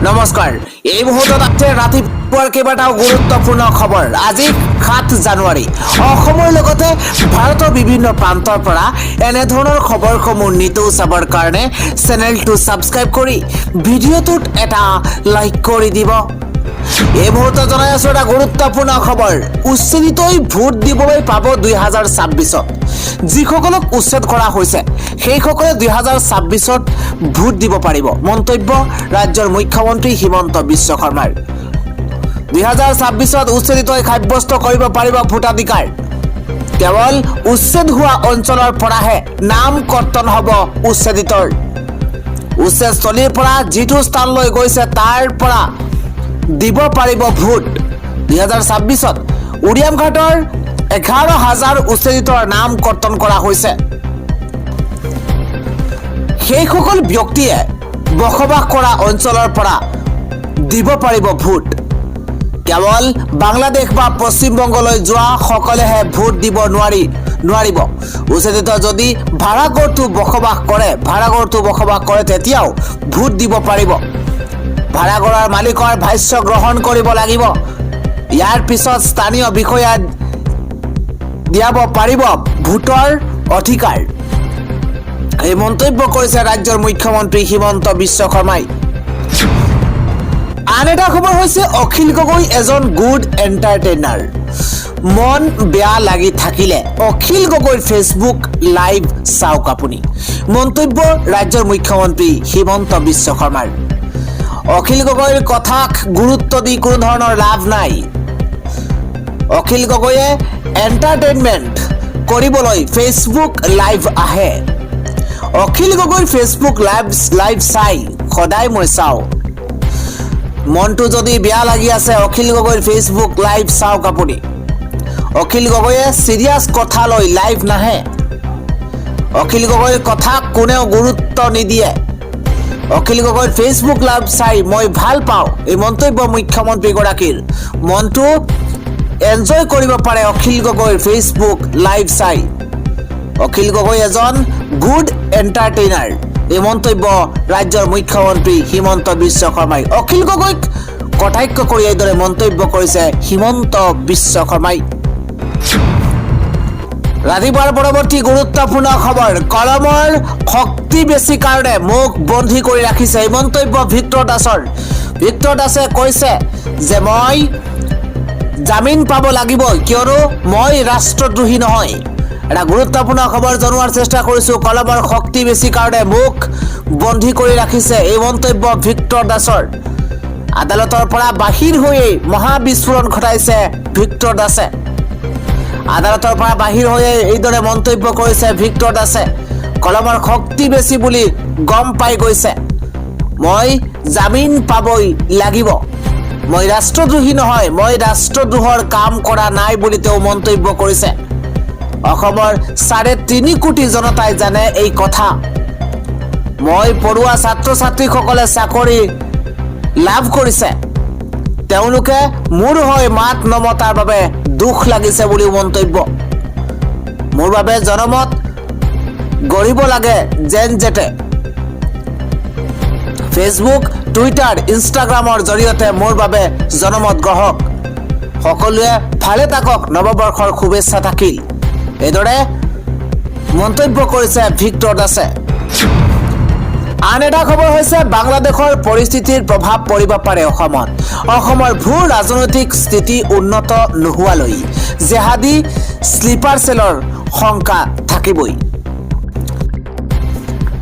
নমস্কাৰ এই মুহূৰ্তত আছে ৰাতিপুৱাৰ কেইবাটাও গুৰুত্বপূৰ্ণ খবৰ। আজি 7 জানুৱাৰী অসমৰ লগতে ভাৰতৰ বিভিন্ন প্ৰান্তৰ পৰা এনে ধৰণৰ খবৰসমূহ নিতৌ চাবৰ কাৰণে চেনেলটো ছাবস্ক্ৰাইব কৰি ভিডিঅ'টোত এটা লাইক কৰি দিব। এই মুহূৰ্তত জনাই আছো এটা গুৰুত্বপূৰ্ণ খবৰ। উচ্ছেদিতই ভোট দিবলৈ পাব 2026-ত। যিসকলক উচ্ছেদ কৰা হৈছে সেইসকলে 2026-ত ভোট দিব পাৰিব। মন্তব্য ৰাজ্যৰ মুখ্যমন্ত্ৰী হিমন্ত বিশ্ব শৰ্মাৰ। 2026-ত উচ্ছেদিতই সাব্যস্ত কৰিব পাৰিব ভোটাধিকাৰ। কেৱল উচ্ছেদ হোৱা অঞ্চলৰ পৰাহে নাম কৰ্তন হ'ব উচ্ছেদিতৰ। উচ্ছেদস্থলীৰ পৰা যিটো স্থানলৈ গৈছে তাৰ পৰা দিব পাৰিব ভোট। 2026-ত উৰিয়ামঘাটৰ 11,000 উচ্ছেদিতৰ নাম কৰ্তন কৰা হৈছে। সেইসকল ব্যক্তিয়ে বসবাস কৰা অঞ্চলৰ পৰা দিব পাৰিব ভোট। কেৱল বাংলাদেশ বা পশ্চিমবংগলৈ যোৱা সকলেহে ভোট দিব নোৱাৰিব। উচ্ছেদিত যদি ভাড়াঘৰটো বসবাস কৰে তেতিয়াও ভোট দিব পাৰিব। ভাড়াঘৰৰ মালিকৰ ভাষ্য গ্ৰহণ কৰিব লাগিব। ইয়াৰ পিছত স্থানীয় বিষয়া দিয়াব পাৰিব ভোটৰ অধিকাৰ। এই মন্তব্য কৰিছে ৰাজ্যৰ মুখ্যমন্ত্ৰী হিমন্ত বিশ্ব শৰ্মাই। আন এটা খবৰ হৈছে অখিল গগৈ এজন গুড এণ্টাৰটেইনাৰ। মন বেয়া লাগি থাকিলে অখিল গগৈৰ ফেচবুক লাইভ চাওক আপুনি। মন্তব্য ৰাজ্যৰ মুখ্যমন্ত্ৰী হিমন্ত বিশ্ব শৰ্মাৰ। অখিল গগৈৰ কথাক গুৰুত্ব দি কোনো ধৰণৰ লাভ নাই। অখিল গগৈয়ে এণ্টাৰটেইনমেণ্ট কৰিবলৈ ফেচবুক লাইভ আহে। অখিল গগৈৰ ফেচবুক লাইভ চাই সদায় মই চাওঁ। মনটো যদি বেয়া লাগি আছে অখিল গগৈৰ ফেচবুক লাইভ চাওক আপুনি। অখিল গগৈয়ে চিৰিয়াছ কথা লৈ লাইভ নাহে। অখিল গগৈৰ কথাক কোনেও গুৰুত্ব নিদিয়ে। অখিল গগৈৰ ফেচবুক লাইভ চাই মই ভাল পাওঁ। এই মন্তব্য মুখ্যমন্ত্ৰীগৰাকীৰ। মনটো এনজয় কৰিব পাৰে অখিল গগৈৰ ফেচবুক লাইভ চাই। অখিল গগৈ এজন গুড এণ্টাৰটেইনাৰ। এই মন্তব্য ৰাজ্যৰ মুখ্যমন্ত্ৰী হিমন্ত বিশ্ব শৰ্মাই। অখিল গগৈক কটাক্ষ কৰি এইদৰে মন্তব্য কৰিছে হিমন্ত বিশ্ব শৰ্মাই। ৰাতিপুৱাৰ পৰৱৰ্তী গুৰুত্বপূৰ্ণ খবৰ। কলমৰ শক্তি বেছি কাৰণে মুখ বন্ধী কৰি ৰাখিছে। এই মন্তব্য ভিক্টৰ দাসৰ। ভিক্টৰ দাসে কৈছে যে মই জামিন পাব লাগিব কিয়নো মই ৰাষ্ট্ৰদ্ৰোহী নহয়। এটা গুৰুত্বপূৰ্ণ খবৰ জনোৱাৰ চেষ্টা কৰিছোঁ। কলমৰ শক্তি বেছি কাৰণে মুখ বন্ধী কৰি ৰাখিছে। এই মন্তব্য ভিক্টৰ দাসৰ। আদালতৰ পৰা বাহিৰ হৈয়ে মহাবিস্ফোৰণ ঘটাইছে ভিক্টৰ দাসে। আদালতৰ পৰা বাহিৰ হৈয়ে এইদৰে মন্তব্য কৰিছে ভিক্টৰ দাসে। কলমৰ শক্তি বেছি বুলি গম পাই গৈছে। মই জামিন পাবই লাগিব। মই ৰাষ্ট্ৰদ্ৰোহী নহয়। মই ৰাষ্ট্ৰদ্ৰোহৰ কাম কৰা নাই বুলি তেওঁ মন্তব্য কৰিছে। অসমৰ 3.5 কোটি জনতাই জানে এই কথা। মই পঢ়ুৱা ছাত্ৰ ছাত্ৰীসকলে চাকৰি লাভ কৰিছে। তেওঁলোকে মোৰ হৈ মাত নমতাৰ বাবে দুখ লাগিছে বুলিও মন্তব্য। মোৰ বাবে জনমত গঢ়িব লাগে যেন যেতে। ফেচবুক, টুইটাৰ, ইনষ্টাগ্ৰামৰ জৰিয়তে মোৰ বাবে জনমত গঢ়ক। সকলোৱে ভালে থাকক। নৱবৰ্ষৰ শুভেচ্ছা থাকিল। এইদৰে মন্তব্য কৰিছে ভিক্টৰ দাসে। আন এটা খবৰ হৈছে বাংলাদেশৰ পৰিস্থিতিৰ প্ৰভাৱ পৰিব পাৰে অসমত। অসমৰ ভূ ৰাজনৈতিক স্থিতি উন্নত নোহোৱালৈ জেহাদী স্লিপাৰ চেলৰ শংকা থাকিবই।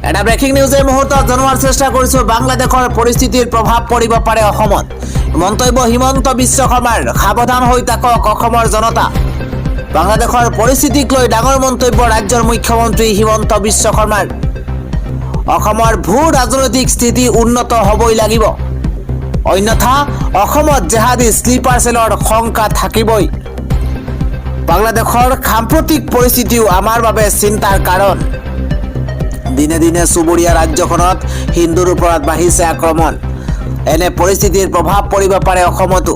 এটা ব্ৰেকিং নিউজ এই মুহূৰ্তত জনোৱাৰ চেষ্টা কৰিছোঁ। বাংলাদেশৰ পৰিস্থিতিৰ প্ৰভাৱ পৰিব পাৰে অসমত। মন্তব্য হিমন্ত বিশ্ব শৰ্মাৰ। সাৱধান হৈ থাকক অসমৰ জনতা। বাংলাদেশৰ পৰিস্থিতিক লৈ ডাঙৰ মন্তব্য ৰাজ্যৰ মুখ্যমন্ত্ৰী হিমন্ত বিশ্ব শৰ্মাৰ। অসমৰ ভূ ৰাজনৈতিক স্থিতি উন্নত হ'বই লাগিব। অন্যথা অসমত জেহাদী স্লিপাৰ চেলৰ শংকা থাকিবই। বাংলাদেশৰ সাম্প্ৰতিক পৰিস্থিতিও আমাৰ বাবে চিন্তাৰ কাৰণ। দিনে দিনে চুবুৰীয়া ৰাজ্যখনত হিন্দুৰ ওপৰত বাঢ়িছে আক্ৰমণ। এনে পৰিস্থিতিৰ প্ৰভাৱ পৰিব পাৰে অসমতো।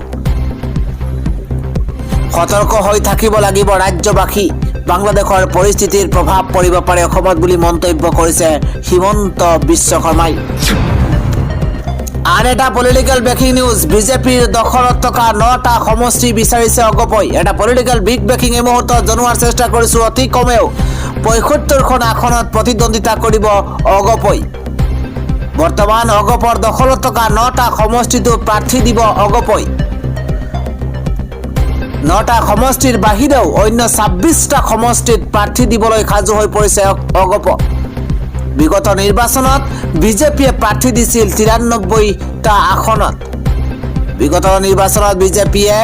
সতৰ্ক হৈ থাকিব লাগিব ৰাজ্যবাসী। বাংলাদেশৰ পৰিস্থিতিৰ প্ৰভাৱ পৰিব পাৰে অসমত বুলি মন্তব্য কৰিছে হিমন্ত বিশ্ব শৰ্মাই। আন এটা পলিটিক্যাল ব্ৰেকিং নিউজ বিজেপিৰ দখলত থকা 9টা সমষ্টি বিচাৰিছে অগপই এটা পলিটিক্যাল বিগ ব্ৰেকিং এই মুহূৰ্তত জনোৱাৰ চেষ্টা কৰিছো অতি কমেও ৭৫খন আসনত প্ৰতিদ্বন্দ্বিতা কৰিব অগপই বৰ্তমান অগপৰ দখলত থকা 9টা সমষ্টিটো প্ৰাৰ্থী দিব অগপই 9টা সমষ্টিৰ বাহিৰেও অন্য 26টা সমষ্টিত প্ৰাৰ্থী দিবলৈ সাজু হৈ পৰিছে অগপ বিগত নিৰ্বাচনত বিজেপিয়ে প্ৰাৰ্থী দিছিল ৯৩টা আসনত বিগত নিৰ্বাচনত বিজেপিয়ে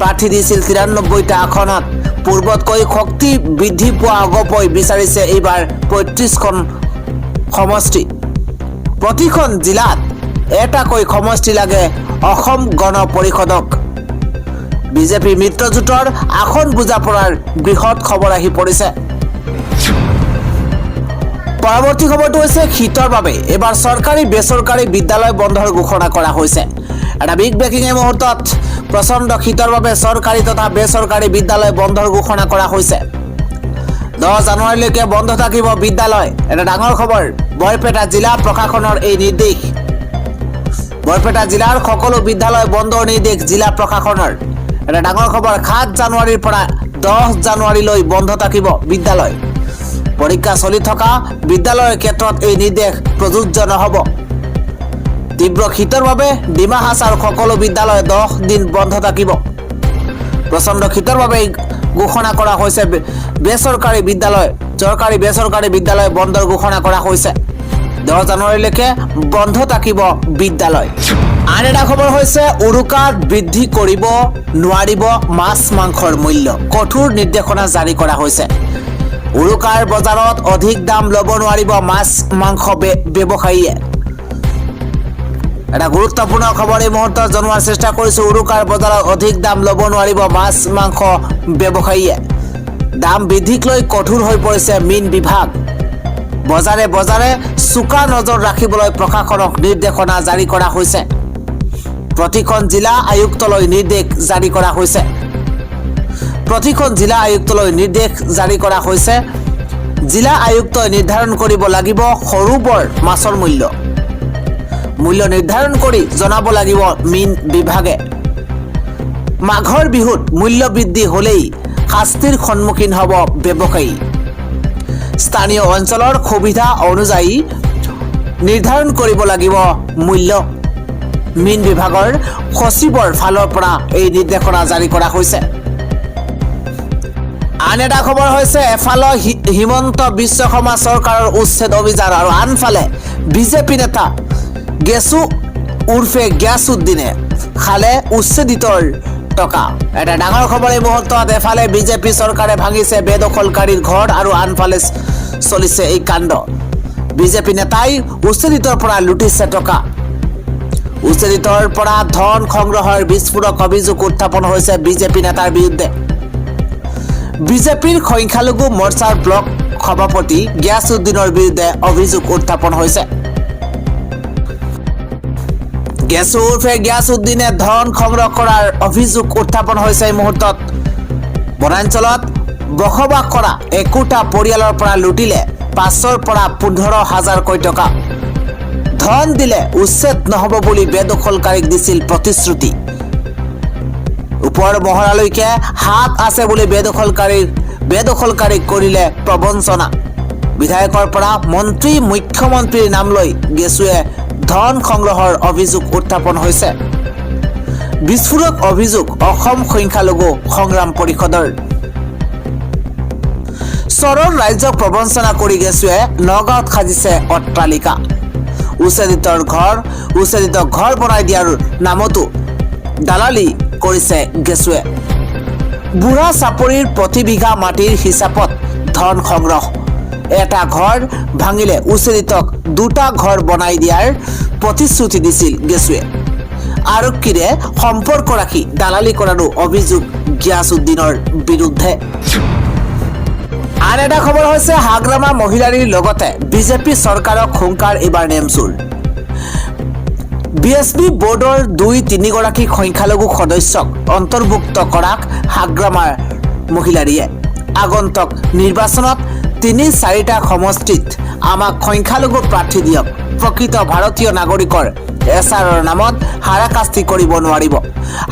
প্ৰাৰ্থী দিছিল ৯৩টা আসনত পূৰ্বতকৈ শক্তি বৃদ্ধি পোৱা অগপই বিচাৰিছে এইবাৰ ৩৫খন সমষ্টি প্ৰতিখন জিলাত এটাকৈ সমষ্টি লাগে অসম গণ পৰিষদক বিজেপি মিত্ৰজোঁটৰ আসন বুজা পৰাৰ বৃহৎ খবৰ আহি পৰিছে পৰৱৰ্তী খবৰটো হৈছে শীতৰ বাবে এবাৰ চৰকাৰী বেচৰকাৰী বিদ্যালয় বন্ধৰ ঘোষণা কৰা হৈছে এটা বিগ ব্ৰেকিং এই মুহূৰ্তত প্ৰচণ্ড শীতৰ বাবে চৰকাৰী তথা বেচৰকাৰী বিদ্যালয় বন্ধৰ ঘোষণা কৰা হৈছে 10 জানুৱাৰীলৈকে বন্ধ থাকিব বিদ্যালয় এটা ডাঙৰ খবৰ বৰপেটা জিলা প্ৰশাসনৰ এই নিৰ্দেশ বৰপেটা জিলাৰ সকলো বিদ্যালয় বন্ধৰ নিৰ্দেশ জিলা প্ৰশাসনৰ এটা ডাঙৰ খবৰ 7 জানুৱাৰীৰ পৰা 10 জানুৱাৰীলৈ বন্ধ থাকিব বিদ্যালয় পৰীক্ষা চলি থকা বিদ্যালয়ৰ ক্ষেত্ৰত এই নিৰ্দেশ প্ৰযোজ্য নহব তীব্ৰ শীতৰ বাবে ডিমা হাছাৰ সকলো বিদ্যালয় 10 দিন বন্ধ থাকিব প্ৰচণ্ড শীতৰ বাবে ঘোষণা কৰা হৈছে বেচৰকাৰী বিদ্যালয় চৰকাৰী বেচৰকাৰী বিদ্যালয় বন্ধৰ ঘোষণা কৰা হৈছে 10 জানুৱাৰীলৈকে বন্ধ থাকিব বিদ্যালয় আন এটা খবৰ হৈছে উৰুকাত বৃদ্ধি কৰিব নোৱাৰিব মাছ মাংসৰ মূল্য কঠোৰ নিৰ্দেশনা জাৰি কৰা হৈছে উৰুকাৰ বজাৰত অধিক দাম ল'ব নোৱাৰিব মাছ মাংস ব্যৱসায়ীয়ে এটা গুৰুত্বপূৰ্ণ খবৰ এই মুহূৰ্তত জনোৱাৰ চেষ্টা কৰিছো উৰুকাৰ বজাৰত অধিক দাম ল'ব নোৱাৰিব মাছ মাংস ব্যৱসায়ীয়ে দাম বৃদ্ধিক লৈ কঠোৰ হৈ পৰিছে মীন বিভাগ বজাৰে বজাৰে চোকা নজৰ ৰাখিবলৈ প্ৰশাসনক নিৰ্দেশনা জাৰি কৰা হৈছে প্ৰতিখন জিলা আয়ুক্তলৈ নিৰ্দেশ জাৰি কৰা হৈছে প্ৰতিখন জিলা আয়ুক্তলৈ নিৰ্দেশ জাৰি কৰা হৈছে জিলা আয়ুক্তই নিৰ্ধাৰণ কৰিব লাগিব সৰু বৰ মাছৰ মূল্য নিৰ্ধাৰণ কৰি জনাব লাগিব মীন বিভাগে মাঘৰ বিহুত মূল্য বৃদ্ধি হ'লেই শাস্তিৰ সন্মুখীন হ'ব ব্যৱসায়ী স্থানীয় অঞ্চলৰ সুবিধা অনুযায়ী নিৰ্ধাৰণ কৰিব লাগিব মূল্য মীন বিভাগৰ সচিবৰ ফালৰ পৰা এই নিৰ্দেশনা জাৰি কৰা হৈছে আন এটা খবৰ হৈছে এফালে হিমন্ত বিশ্ব শৰ্মা চৰকাৰৰ উচ্ছেদ অভিযান আৰু আনফালে বিজেপি নেতা গেছু উৰ্ফে গ্যাসউদ্দিনে খালে উচ্ছেদিতৰ টকা এটা ডাঙৰ খবৰ এই মুহূৰ্তত এফালে বিজেপি চৰকাৰে ভাঙিছে বেদখলকাৰীৰ ঘৰ আৰু আনফালে চলিছে এই কাণ্ড বিজেপি নেতাই উচ্ছেদিতৰ পৰা লুটিছে টকা উচ্ছেদিতৰ পৰা ধন সংগ্ৰহৰ বিস্ফোৰক অভিযোগ উত্থাপন হৈছে বিজেপি নেতাৰ বিৰুদ্ধে বিজেপিৰ সংখ্যালঘু মৰ্চাৰ ব্লক সভাপতি গ্যাসউদ্দিনৰ বিৰুদ্ধে অভিযোগ উত্থাপন হৈছে গেছু উৰ্ফে গ্যাসউদ্দিনে ধন সংগ্ৰহ কৰাৰ অভিযোগ উত্থাপন হৈছে এই মুহূৰ্তত বনাঞ্চলত বসবাস কৰা একোটা পৰিয়ালৰ পৰা লুটিলে 5ৰ পৰা 15,000কৈ টকা ধন দিলে উচ্ছেদ নহব বুলি বেদখলকাৰীক দিছিল প্ৰতিশ্ৰুতি ওপৰ মহলালৈকে হাত আছে বুলি বেদখলকাৰীক কৰিলে প্ৰবঞ্চনা বিধায়কৰ পৰা মন্ত্ৰী মুখ্যমন্ত্ৰীৰ নাম লৈ গেছুৱে ধন সংগ্ৰহৰ অভিযোগ উত্থাপন হৈছে বিস্ফোৰক অভিযোগ অসম সংখ্যালঘু সংগ্ৰাম পৰিষদৰ চৰৰ ৰাজ্যক প্ৰবঞ্চনা কৰি গেছুৱে নগাঁৱত সাজিছে অট্টালিকা উচ্ছেদিত ঘৰ বনাই দিয়াৰ নামতো দালালি কৰিছে গেছুৱে বুঢ়া চাপৰিৰ প্ৰতি বিঘা মাটিৰ হিচাপত ধন সংগ্ৰহ এটা ঘৰ ভাঙিলে উচ্ছেদিতক 2টা ঘৰ বনাই দিয়াৰ প্ৰতিশ্ৰুতি দিছিল গেছুৱে আৰক্ষীৰে সম্পৰ্ক ৰাখি দালালি কৰাৰো অভিযোগ গ্যাসউদ্দিনৰ বিৰুদ্ধে আন এটা খবৰ হৈছে হাগ্ৰামা মহিলাৰীৰ লগতে বিজেপি চৰকাৰক হুংকাৰ এবাৰ নেমচুৰ বিএছপি বোৰ্ডৰ 2-3 গৰাকী সংখ্যালঘু সদস্যক অন্তৰ্ভুক্ত কৰাক হাগ্ৰামাৰ মহিলাৰীয়ে আগন্তুক নিৰ্বাচনত 3-4টা সমষ্টিত আমাক সংখ্যালঘু প্ৰাৰ্থী দিয়ক প্ৰকৃত ভাৰতীয় নাগৰিকৰ এছআৰৰ নামত হাৰাশাস্তি কৰিব নোৱাৰিব।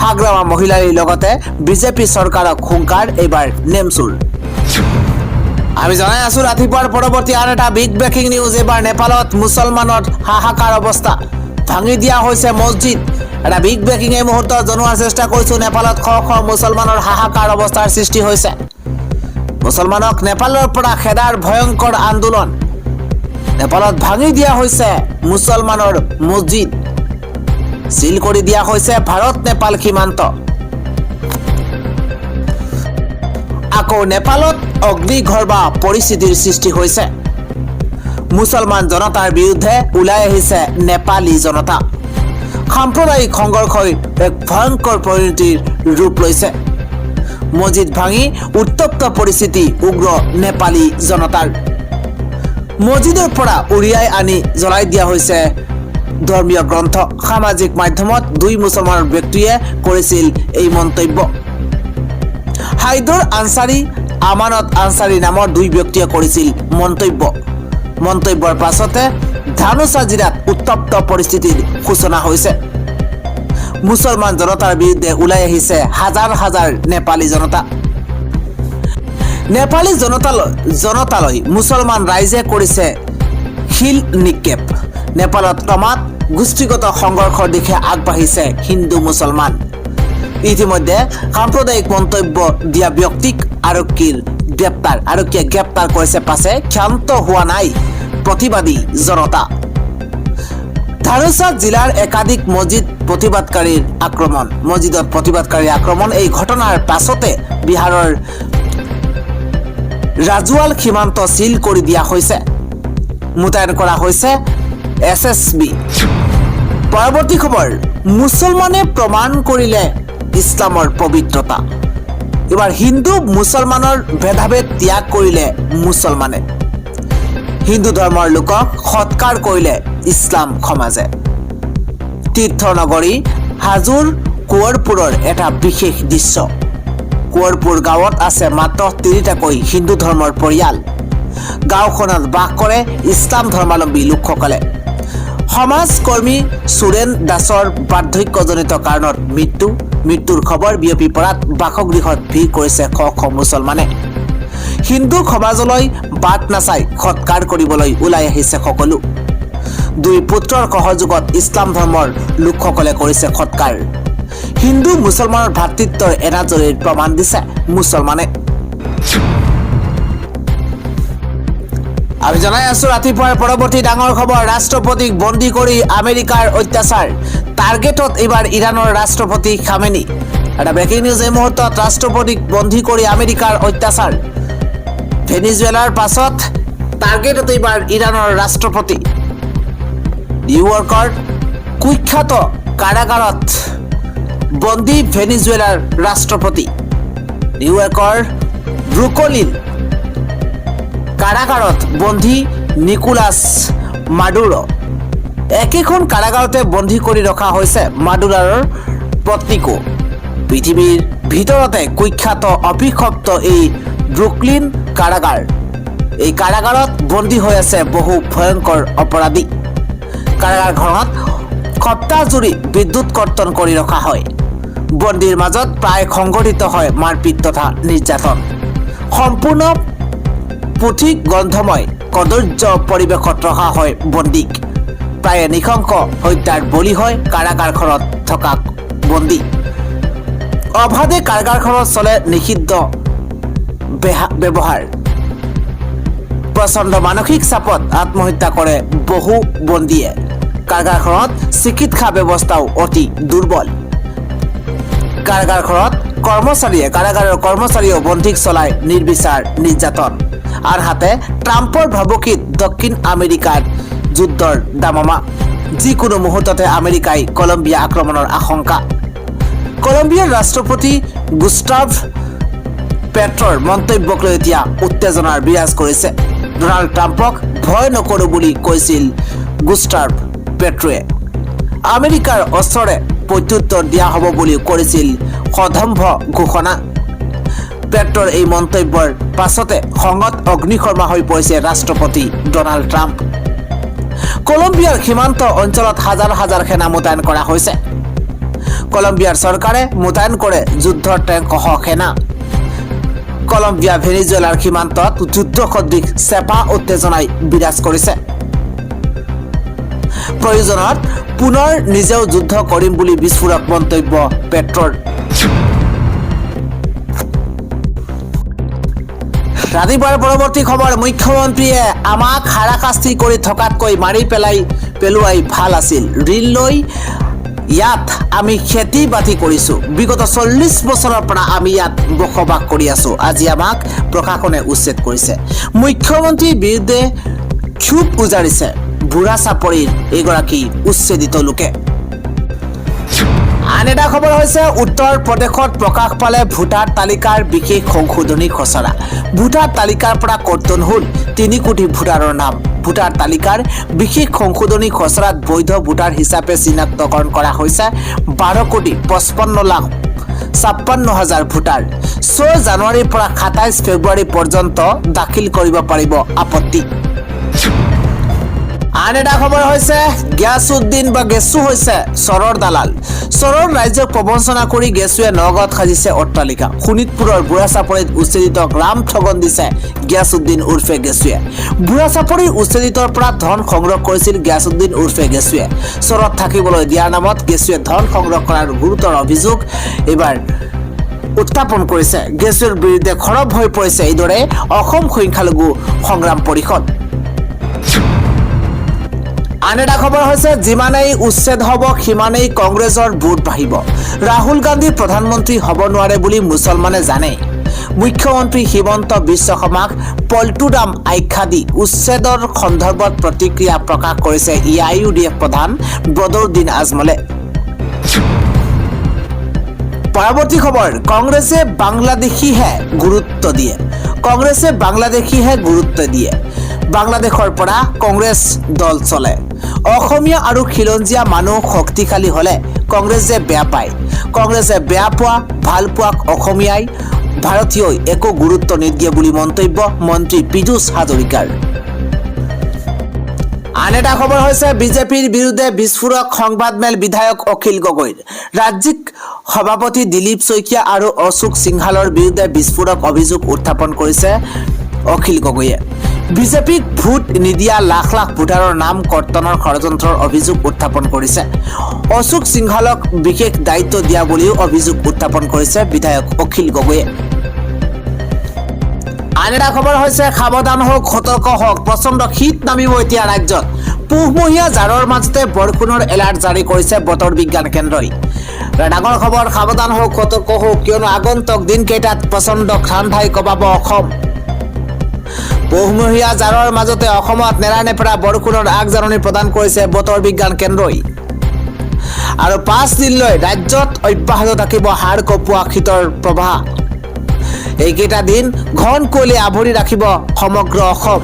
হাগ্ৰামা মহিলাৰ লগতে বিজেপি চৰকাৰক হুংকাৰ এইবাৰ নেমচুৰ। আমি জনাই আছো ৰাতিপুৱাৰ পৰৱৰ্তী আন এটা বিগ ব্ৰেকিং নিউজ। এইবাৰ নেপালত মুছলমানৰ হাহাকাৰ অৱস্থা, ভাঙি দিয়া হৈছে মছজিদ। এটা বিগ ব্ৰেকিং এই মুহূৰ্তত জনোৱাৰ চেষ্টা কৰিছো। নেপালত শ শ মুছলমানৰ হাহাকাৰ অৱস্থাৰ সৃষ্টি হৈছে। মুছলমানক নেপালৰ পৰা খেদাৰ ভয়ংকৰ আন্দোলন। নেপালত ভাঙি দিয়া হৈছে মুছলমানৰ মছজিদ, চিল কৰি দিয়া হৈছে ভাৰত নেপাল সীমান্ত। আকৌ নেপালত অগ্নিঘৰ বা পৰিস্থিতিৰ সৃষ্টি হৈছে। মুছলমান জনতাৰ বিৰুদ্ধে ওলাই আহিছে নেপালী জনতা। সাম্প্ৰদায়িক সংঘৰ্ষই এক ভয়ংকৰ পৰিণতিৰ ৰূপ লৈছে। মছজিদ ভাঙি উত্তপ্ত পৰিস্থিতি উগ্ৰ নেপালী জনতাৰ। মছজিদৰ পৰা উৰিয়াই আনি জ্বলাই দিয়া হৈছে ধৰ্মীয় গ্ৰন্থ। সামাজিক মাধ্যমত দুই মুছলমান ব্যক্তিয়ে কৰিছিল এই মন্তব্য। হাইদৰ আনচাৰী, আমানত আনচাৰী নামৰ দুই ব্যক্তিয়ে কৰিছিল মন্তব্যৰ পাছতে ধানুচা জিলাত উত্তপ্ত পৰিস্থিতিৰ সূচনা হৈছে। মুছলমান জনতাৰ বিৰুদ্ধে ওলাই আহিছে হাজাৰ হাজাৰ নেপালী জনতা। নেপালী জনতালৈ মুছলমান ৰাইজে কৰিছে শিল নিক্ষেপ। নেপালত ক্ৰমাৎ গোষ্ঠীগত সংঘৰ্ষৰ দিশে আগবাঢ়িছে হিন্দু মুছলমান। ইতিমধ্যে সাম্প্ৰদায়িক মন্তব্য দিয়া ব্যক্তিক আৰক্ষীয়ে গ্ৰেপ্তাৰ কৰিছে। পাছে ক্ষান্ত হোৱা নাই প্ৰতিবাদী জনতা। ধানুচা জিলাৰ একাধিক মছজিদত প্ৰতিবাদকাৰীৰ আক্ৰমণ। এই ঘটনাৰ পাছতে বিহাৰৰ ৰাজুৱাল সীমান্ত চিল কৰি দিয়া হৈছে। মোতায়েন কৰা হৈছে SSB। পৰৱৰ্তী খবৰ, মুছলমানে প্ৰমাণ কৰিলে ইছলামৰ পবিত্ৰতা। এবাৰ হিন্দু মুছলমানৰ ভেদাভেদ ত্যাগ কৰিলে মুছলমানে। হিন্দু ধৰ্মৰ লোকক সৎকাৰ কৰিলে ইছলাম সমাজে। তীৰ্থনগৰী হাজোৰ কোঁৱৰপুৰৰ এটা বিশেষ দৃশ্য। কোঁৱৰপুৰ গাঁৱত আছে মাত্ৰ 3টাকৈ হিন্দু ধৰ্মৰ পৰিয়াল। গাঁওখনত বাস কৰে ইছলাম ধৰ্মাৱলম্বী লোকসকলে। সমাজকৰ্মী সুৰেন দাসৰ বাৰ্ধক্যজনিত কাৰণত মৃত্যুৰ খবৰ বিয়পি পৰাত বাসগৃহত ভিৰ কৰিছে শ শ মুছলমানে। হিন্দু সমাজলৈ বাট নাচাই সৎকাৰ কৰিবলৈ ওলাই আহিছে সকলো। দুই পুত্ৰৰ সহযোগত ইছলাম ধৰ্মৰ লোকসকলে কৰিছে সৎকাৰ। হিন্দু মুছলমানৰ ভাতৃত্বৰ এনাজৰীৰ প্ৰমাণ দিছে মুছলমানে। আমি জনাই আছো ৰাতিপুৱাৰ পৰৱৰ্তী ডাঙৰ খবৰ, ৰাষ্ট্ৰপতিক বন্দী কৰি আমেৰিকাৰ অত্যাচাৰ। টাৰ্গেটত এইবাৰ ইৰাণৰ ৰাষ্ট্ৰপতি খামেনি। এটা ব্ৰেকিং নিউজ এই মুহূৰ্তত। ৰাষ্ট্ৰপতিক বন্দী কৰি আমেৰিকাৰ অত্যাচাৰ। ভেনিজুৱেলাৰ পাছত টাৰ্গেটত এইবাৰ ইৰাণৰ ৰাষ্ট্ৰপতি। নিউয়ৰ্কৰ কুখ্যাত কাৰাগাৰত বন্দী ভেনিজুৱেলাৰ ৰাষ্ট্ৰপতি। নিউয়ৰ্কৰ ব্ৰুকলিন কাৰাগাৰত বন্দী নিকোলাছ মাডুৰো। একেখন কাৰাগাৰতে বন্দী কৰি ৰখা হৈছে মাডুৰোৰ পত্নীকো। পৃথিৱীৰ ভিতৰতে কুখ্যাত অভিশপ্ত এই ব্ৰুকলিন কাৰাগাৰ। এই কাৰাগাৰত বন্দী হৈ আছে বহু ভয়ংকৰ অপৰাধী। কাৰাগাৰখনত সপ্তাহজুৰি বিদ্যুৎ কৰ্তন কৰি ৰখা হয়। বন্দীৰ মাজত প্ৰায় সংঘটিত হয় মাৰপিট তথা নিৰ্যাতন। সম্পূৰ্ণ পুথিক গন্ধময় কদৰ্য পৰিৱেশত ৰখা হয় বন্দীক। প্ৰায় নিশংস হত্যাৰ বলি হয় কাৰাগাৰখনত থকা বন্দী। অবাধে কাৰাগাৰখনত চলে নিষিদ্ধ ব্যৱহাৰ। প্ৰচণ্ড মানসিক চাপত আত্মহত্যা কৰে বহু বন্দীয়ে। কাৰাগাৰখনত চিকিৎসা ব্যৱস্থাও অতি দুৰ্বল। কাৰাগাৰৰ কৰ্মচাৰীয়েও বন্দীক চলাই নিৰ্বিচাৰ নিৰ্যাতন। আনহাতে ট্ৰাম্পৰ ভাবুকিত দক্ষিণ আমেৰিকাত যুদ্ধৰ দামামা। যিকোনো মুহূৰ্ততে আমেৰিকাই কলম্বিয়া আক্ৰমণৰ আশংকা। কলম্বিয়াৰ ৰাষ্ট্ৰপতি গুষ্টাভ পেট্ৰৰ মন্তব্যক লৈ এতিয়া উত্তেজনাৰ বিৰাজ কৰিছে। ডোনাল্ড ট্ৰাম্পক ভয় নকৰোঁ বুলি কৈছিল গুষ্টাভ পেট্ৰোৱে। আমেৰিকাৰ অস্ত্ৰৰে প্ৰত্যুত্তৰ দিয়া হ'ব বুলি কৰিছিল সদম্ভ ঘোষণা। পেট্ৰৰ এই মন্তব্যৰ পাছতে খঙত অগ্নিশৰ্মা হৈ পৰিছে ৰাষ্ট্ৰপতি ডোনাল্ড ট্ৰাম্প। কলম্বিয়াৰ সীমান্ত অঞ্চলত হাজাৰ হাজাৰ সেনা মোতায়েন কৰা হৈছে। কলম্বিয়াৰ চৰকাৰে মোতায়েন কৰে যুদ্ধৰ টেংকসহ সেনা। কলম্বিয়া ভেনিজুৱেলাৰ সীমান্তত যুদ্ধ সদৃশ চেপা উত্তেজনাই বিৰাজ কৰিছে। প্ৰয়োজনত পুনৰ নিজেও যুদ্ধ কৰিম বুলি বিস্ফোৰক মন্তব্য পেট্ৰৰ। ৰাতিপুৱাৰ পৰৱৰ্তী খবৰ, মুখ্যমন্ত্ৰীয়ে আমাক হাৰাশাস্তি কৰি থকাতকৈ মাৰি পেলোৱাই ভাল আছিল। ঋণ লৈ ইয়াত আমি খেতি বাতি কৰিছোঁ। বিগত 40 বছৰৰ পৰা আমি ইয়াত বসবাস কৰি আছো। আজি আমাক প্ৰশাসনে উচ্ছেদ কৰিছে। মুখ্যমন্ত্ৰীৰ বিৰুদ্ধে ক্ষোভ উজাৰিছে বুঢ়া চাপৰিৰ এগৰাকী উচ্ছেদিত লোকে। আন এটা খবৰ হৈছে, উত্তৰ প্ৰদেশত প্ৰকাশ পালে ভোটাৰ তালিকাৰ বিশেষ সংশোধনী খচৰা। ভোটাৰ তালিকাৰ পৰা কৰ্তন হ'ল 3 কোটি ভোটাৰৰ নাম। ভোটাৰ তালিকাৰ বিশেষ সংশোধনী খচৰাত বৈধ ভোটাৰ হিচাপে চিনাক্তকৰণ কৰা হৈছে 12,55,56,000 ভোটাৰ। 6 জানুৱাৰীৰ পৰা 27 ফেব্ৰুৱাৰী পৰ্যন্ত দাখিল কৰিব পাৰিব আপত্তি। আন এটা খবৰ হৈছে, গিয়াছুদ্দিন বা গেছু হৈছে চৰৰ দালাল। চৰৰ ৰাজ্যক প্ৰবঞ্চনা কৰি গেছুৱে নগাঁৱত সাজিছে অট্টালিকা। শোণিতপুৰৰ বুঢ়াচাপৰিত উচ্ছেদিতক ৰাম ঠগন দিছে গিয়াছুদ্দিন উৰ্ফে গেছুৱে। বুঢ়াচাপৰিৰ উচ্ছেদিতৰ পৰা ধন সংগ্ৰহ কৰিছিল গিয়াছুদ্দিন উৰ্ফে গেছুৱে। চৰত থাকিবলৈ দিয়াৰ নামত গেছুৱে ধন সংগ্ৰহ কৰাৰ গুৰুতৰ অভিযোগ এইবাৰ উত্থাপন কৰিছে। গেছুৰ বিৰুদ্ধে খৰব হৈ পৰিছে এইদৰে অসম সংখ্যালঘু সংগ্ৰাম পৰিষদ। আন এটা খবৰ হৈছে, যিমানেই উচ্ছেদ হ'ব সিমানেই কংগ্ৰেছৰ ভোট বাঢ়িব। ৰাহুল গান্ধী প্ৰধানমন্ত্ৰী হ'ব নোৱাৰে বুলি মুছলমানে জানে। মুখ্যমন্ত্ৰী হিমন্ত বিশ্ব শৰ্মাক পল্টুৰাম আখ্যা দি উচ্ছেদৰ সন্দৰ্ভত প্ৰতিক্ৰিয়া প্ৰকাশ কৰিছে AIUDF প্ৰধান বদৰুদ্দিন আজমলে। পৰৱৰ্তী খবৰ, কংগ্ৰেছে বাংলাদেশীহে গুৰুত্ব দিয়ে। কংগ্ৰেছে বাংলাদেশীহে গুৰুত্ব দিয়ে। বাংলাদেশৰ পৰা কংগ্ৰেছ দল চলে। অসমীয়া আৰু খিলঞ্জীয়া মানুহ শক্তিশালী হলে কংগ্ৰেছে বেয়া পায়। কংগ্ৰেছে বেয়া পোৱা ভাল পোৱাক অসমীয়াই ভাৰতীয়ই একো গুৰুত্ব নিদিয়ে বুলি মন্তব্য মন্ত্ৰী পীযুষ হাজৰিকাৰ। আন এটা খবৰ হৈছে, বিজেপিৰ বিৰুদ্ধে বিস্ফোৰক সংবাদমেল বিধায়ক অখিল গগৈৰ। ৰাজ্যিক সভাপতি দিলীপ শইকীয়া আৰু অশোক সিংহালৰ বিৰুদ্ধে বিস্ফোৰক অভিযোগ উত্থাপন কৰিছে অখিল গগৈয়ে। বিজেপিক ভোট নিদিয়া লাখ লাখ ভোটাৰৰ নাম কৰ্তনৰ ষড়যন্ত্ৰৰ অভিযোগ উত্থাপন কৰিছে। অশোক সিংহালক বিশেষ দায়িত্ব দিয়া বুলিও অভিযোগ উত্থাপন কৰিছে বিধায়ক অখিল গগৈয়ে। আন এটা খবৰ হৈছে, সাৱধান হওক, সতৰ্ক হওক, প্ৰচণ্ড শীত নামিব এতিয়া ৰাজ্যত। পুহমহীয়া জাৰৰ মাজতে বৰষুণৰ এলাৰ্ট জাৰি কৰিছে বতৰ বিজ্ঞান কেন্দ্ৰই। ডাঙৰ খবৰ, সাৱধান হওক, সতৰ্ক হওক, কিয়নো আগন্তুক দিনকেইটাত প্ৰচণ্ড ঠাণ্ডাই কবাব অসম। পুহমহীয়া জাৰৰ মাজতে অসমত নেৰানেপেৰা বৰষুণৰ আগজাননী প্ৰদান কৰিছে বতৰ বিজ্ঞান কেন্দ্ৰই। আৰু 5 দিনলৈ ৰাজ্যত অব্যাহত থাকিব হাড় কঁপোৱা শীতৰ প্ৰবাহ। এইকেইটা দিন ঘন কুঁৱলী আৱৰি ৰাখিব সমগ্ৰ অসম।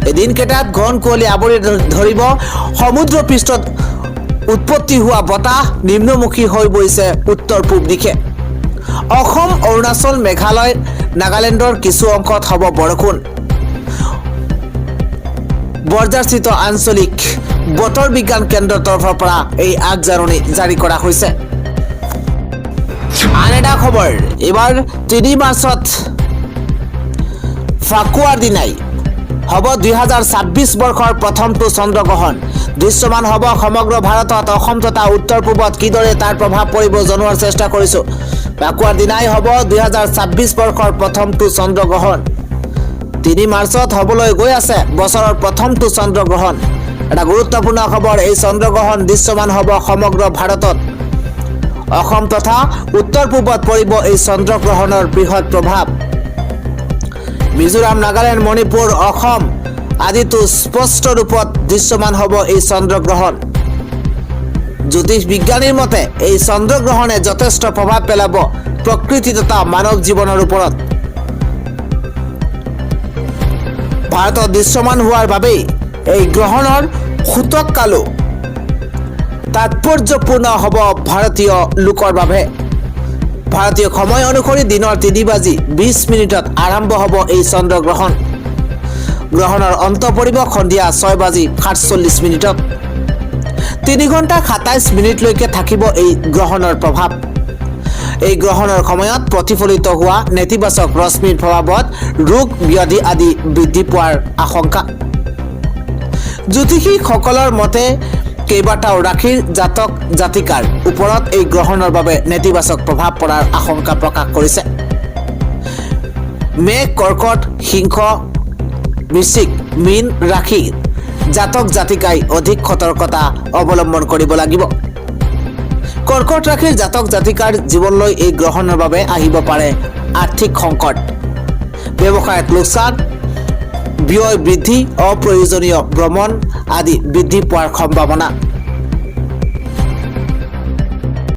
এই দিনকেইটাত ঘন কুঁৱলী আৱৰি ধৰিব। সমুদ্ৰ পৃষ্ঠত উৎপত্তি হোৱা বতাহ নিম্নমুখী হৈ বৈছে উত্তৰ পূব দিশে। অসম, অৰুণাচল, মেঘালয়, নাগালেণ্ডৰ কিছু অংশত হ'ব বৰষুণ। বৰঝাৰস্থিত আঞ্চলিক বতৰ বিজ্ঞান কেন্দ্ৰৰ তৰফৰ পৰা এই আগজাননী জাৰি কৰা হৈছে। আন এটা খবৰ, এইবাৰ 3 মাৰ্চত ফাকুৱাৰ দিনাই হ'ব 2026 বৰ্ষৰ প্ৰথমটো চন্দ্ৰগ্ৰহণ। দৃশ্যমান হ'ব সমগ্ৰ ভাৰতত। অসম তথা উত্তৰ পূবত কিদৰে তাৰ প্ৰভাৱ পৰিব জনোৱাৰ চেষ্টা কৰিছোঁ। ফাকুৱাৰ দিনাই হ'ব 2026 বৰ্ষৰ প্ৰথমটো চন্দ্ৰগ্ৰহণ। 3 মাৰ্চত হ'বলৈ গৈ আছে বছৰৰ প্ৰথমটো চন্দ্ৰগ্ৰহণ। এটা গুৰুত্বপূৰ্ণ খবৰ, এই চন্দ্ৰগ্ৰহণ দৃশ্যমান হ'ব সমগ্ৰ ভাৰতত। অসম তথা উত্তৰ পূবত পৰিব এই চন্দ্ৰগ্ৰহণৰ বৃহৎ প্ৰভাৱ। মিজোৰাম, নাগালেণ্ড, মণিপুৰ, অসম আদিতো স্পষ্ট ৰূপত দৃশ্যমান হ'ব এই চন্দ্ৰগ্ৰহণ। জ্যোতিষ বিজ্ঞানীৰ মতে এই চন্দ্ৰগ্ৰহণে যথেষ্ট প্ৰভাৱ পেলাব প্ৰকৃতি তথা মানৱ জীৱনৰ ওপৰত। ভাৰতত দৃশ্যমান হোৱাৰ বাবেই এই গ্ৰহণৰ সূতক কালো তাৎপৰ্যপূৰ্ণ হ'ব ভাৰতীয় লোকৰ বাবে। ভাৰতীয় সময় অনুসৰি দিনৰ 3:20 আৰম্ভ হ'ব এই চন্দ্ৰগ্ৰহণ। গ্ৰহণৰ অন্ত পৰিব সন্ধিয়া 6:47। 3 ঘণ্টা 27 মিনিটলৈকে থাকিব এই গ্ৰহণৰ প্ৰভাৱ। এই গ্ৰহণৰ সময়ত প্ৰতিফলিত হোৱা নেতিবাচক ৰশ্মিৰ প্ৰভাৱত ৰোগ ব্যাধি আদি বৃদ্ধি পোৱাৰ আশংকা। জ্যোতিষীসকলৰ মতে কেইবাটাও ৰাশিৰ জাতক জাতিকাৰ ওপৰত এই গ্ৰহণৰ বাবে নেতিবাচক প্ৰভাৱ পৰাৰ আশংকা প্ৰকাশ কৰিছে। মেঘ, কৰ্কট, সিংহ, বৃশ্চিক, মীন ৰাশিৰ জাতক জাতিকাই অধিক সতৰ্কতা অৱলম্বন কৰিব লাগিব। কৰ্কট ৰাশিৰ জাতক জাতিকাৰ জীৱনলৈ এই গ্ৰহণৰ বাবে আহিব পাৰে আৰ্থিক সংকট, ব্যৱসায়ত লোকচান, ব্যয় বৃদ্ধি, অপ্ৰয়োজনীয় ভ্ৰমণ আদি বৃদ্ধি পোৱাৰ সম্ভাৱনা।